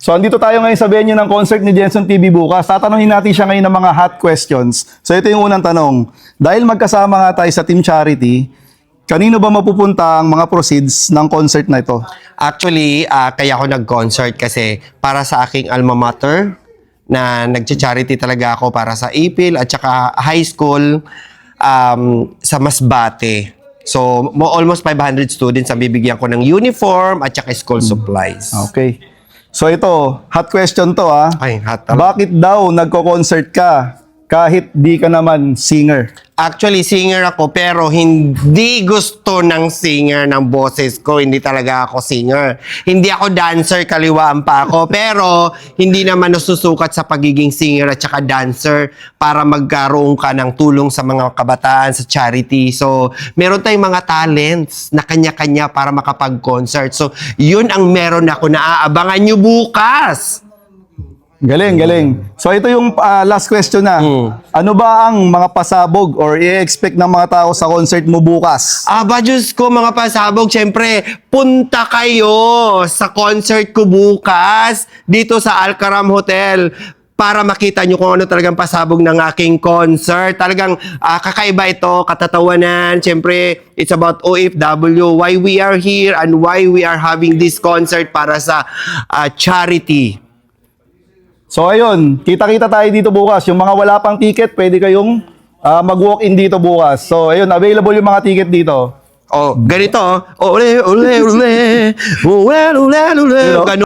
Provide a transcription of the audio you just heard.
So, andito tayo ngayon sa venue ng concert ni Jenson TV bukas. Tatanungin natin siya ngayon ng mga hot questions. So, ito yung unang tanong. Dahil magkasama nga tayo sa Team Charity, kanino ba mapupunta ang mga proceeds ng concert na ito? Actually, kaya ako nag-concert kasi para sa aking alma mater na nag-charity talaga ako para sa IPIL at saka high school sa Masbate. So, almost 500 students ang bibigyan ko ng uniform at saka school supplies. Okay. So, ito, hot question to ha. Ay, hot. Bakit daw nagko-concert ka kahit di ka naman singer? Actually, singer ako pero hindi gusto ng singer ng boses ko. Hindi talaga ako singer. Hindi ako dancer, kaliwaan pa ako. Pero hindi naman nasusukat sa pagiging singer at saka dancer para magkaroon ka ng tulong sa mga kabataan, sa charity. So, meron tayong mga talents na kanya-kanya para makapag-concert. So, yun ang meron ako na aabangan nyo bukas. Galing, galing. So ito yung last question na. Ano ba ang mga pasabog or i-expect ng mga tao sa concert mo bukas? Diyos ko mga pasabog, syempre, punta kayo sa concert ko bukas dito sa Alcaram Hotel para makita nyo kung ano talagang pasabog ng aking concert. Talagang kakaiba ito, katatawanan. Syempre, it's about OFW, why we are here and why we are having this concert para sa charity. So ayun, kita-kita tayo dito bukas. Yung mga wala pang ticket, pwede kayong mag-walk-in dito bukas. So ayun, available yung mga ticket dito. Ganito. Ole, ole, ole. Ole, ole, ole. Ganun.